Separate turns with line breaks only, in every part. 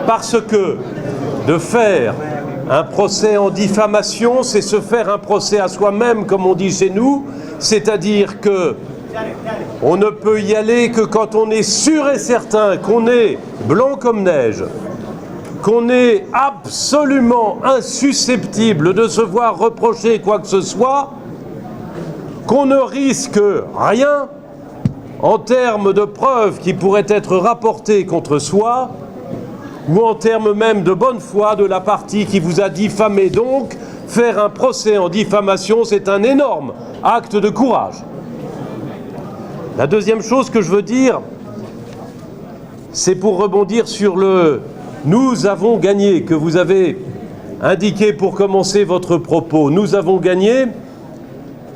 Parce que de faire un procès en diffamation, c'est se faire un procès à soi-même, comme on dit chez nous, c'est-à-dire que on ne peut y aller que quand on est sûr et certain qu'on est blanc comme neige, qu'on est absolument insusceptible de se voir reprocher quoi que ce soit, qu'on ne risque rien en termes de preuves qui pourraient être rapportées contre soi ou en termes même de bonne foi de la partie qui vous a diffamé. Donc, faire un procès en diffamation, c'est un énorme acte de courage. La deuxième chose que je veux dire, c'est pour rebondir sur le « nous avons gagné » que vous avez indiqué pour commencer votre propos. Nous avons gagné.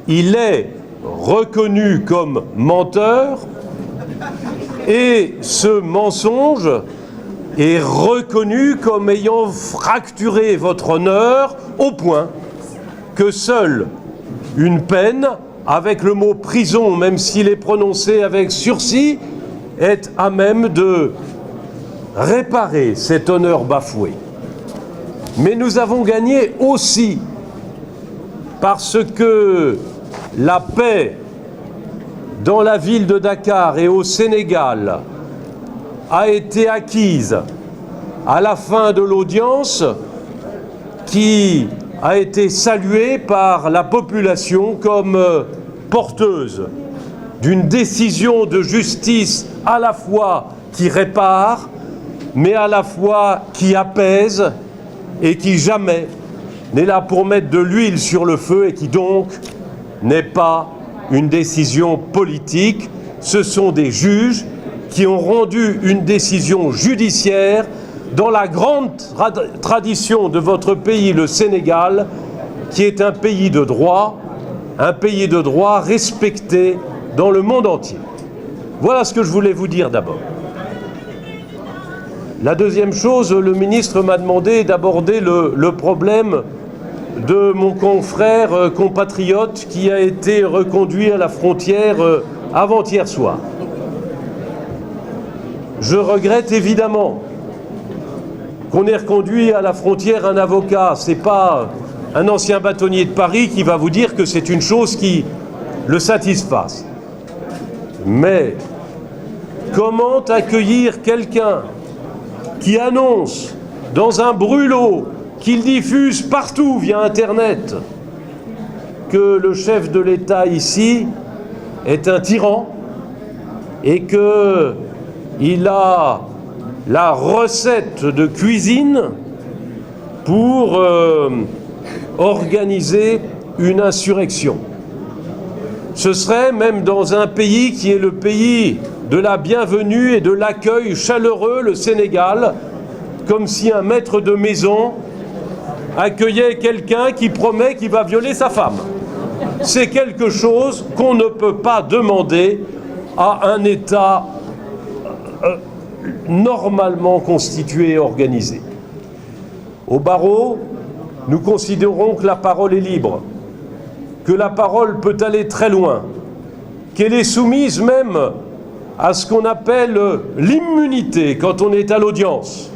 Il est reconnu comme menteur et ce mensonge est reconnu comme ayant fracturé votre honneur au point que seule une peine, avec le mot prison, même s'il est prononcé avec sursis, est à même de réparer cet honneur bafoué. Mais nous avons gagné aussi parce que la paix dans la ville de Dakar et au Sénégal a été acquise à la fin de l'audience qui a été saluée par la population comme porteuse d'une décision de justice à la fois qui répare, mais à la fois qui apaise et qui jamais n'est là pour mettre de l'huile sur le feu et qui donc n'est pas une décision politique. Ce sont des juges qui ont rendu une décision judiciaire dans la grande tradition de votre pays, le Sénégal, qui est un pays de droit respecté dans le monde entier. Voilà ce que je voulais vous dire d'abord. La deuxième chose, le ministre m'a demandé d'aborder le problème de mon confrère compatriote qui a été reconduit à la frontière avant-hier soir. Je regrette évidemment qu'on ait reconduit à la frontière un avocat. Ce n'est pas un ancien bâtonnier de Paris qui va vous dire que c'est une chose qui le satisfasse. Mais comment accueillir quelqu'un qui annonce dans un brûlot qu'il diffuse partout via Internet que le chef de l'État ici est un tyran et qu'il a la recette de cuisine pour organiser une insurrection. Ce serait même dans un pays qui est le pays de la bienvenue et de l'accueil chaleureux, le Sénégal, comme si un maître de maison accueillait quelqu'un qui promet qu'il va violer sa femme. C'est quelque chose qu'on ne peut pas demander à un État normalement constitué et organisé. Au barreau, nous considérons que la parole est libre, que la parole peut aller très loin, qu'elle est soumise même à ce qu'on appelle l'immunité quand on est à l'audience,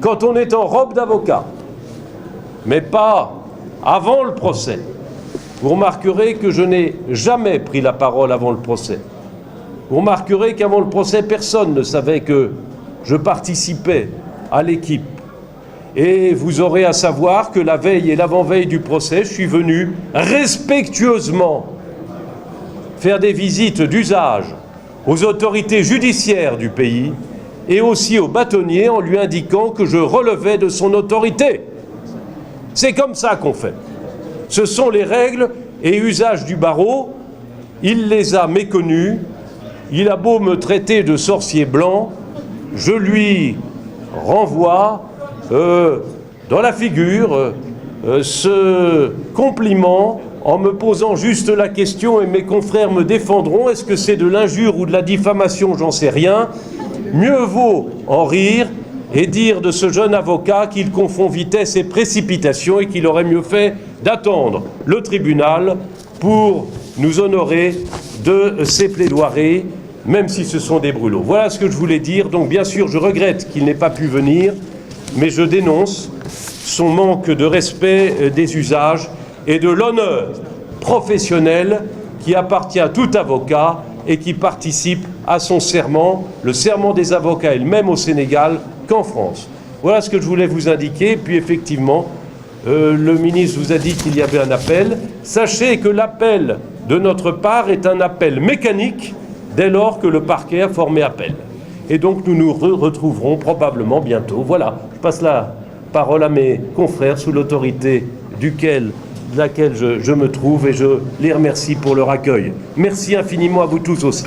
quand on est en robe d'avocat, mais pas avant le procès. Vous remarquerez que je n'ai jamais pris la parole avant le procès. Vous remarquerez qu'avant le procès, personne ne savait que je participais à l'équipe. Et vous aurez à savoir que la veille et l'avant-veille du procès, je suis venu respectueusement faire des visites d'usage aux autorités judiciaires du pays et aussi au bâtonnier en lui indiquant que je relevais de son autorité. C'est comme ça qu'on fait. Ce sont les règles et usages du barreau. Il les a méconnus. Il a beau me traiter de sorcier blanc, je lui renvoie dans la figure ce compliment en me posant juste la question, et mes confrères me défendront, est-ce que c'est de l'injure ou de la diffamation, j'en sais rien. Mieux vaut en rire et dire de ce jeune avocat qu'il confond vitesse et précipitation et qu'il aurait mieux fait d'attendre le tribunal pour nous honorer de ses plaidoiries. même si ce sont des brûlots. Voilà ce que je voulais dire. Donc bien sûr, je regrette qu'il n'ait pas pu venir, mais je dénonce son manque de respect des usages et de l'honneur professionnel qui appartient à tout avocat et qui participe à son serment. Le serment des avocats est le même au Sénégal qu'en France. Voilà ce que je voulais vous indiquer. Puis effectivement, le ministre vous a dit qu'il y avait un appel. Sachez que l'appel de notre part est un appel mécanique dès lors que le parquet a formé appel. Et donc nous nous retrouverons probablement bientôt. Voilà, je passe la parole à mes confrères sous l'autorité de laquelle je me trouve et je les remercie pour leur accueil. Merci infiniment à vous tous aussi.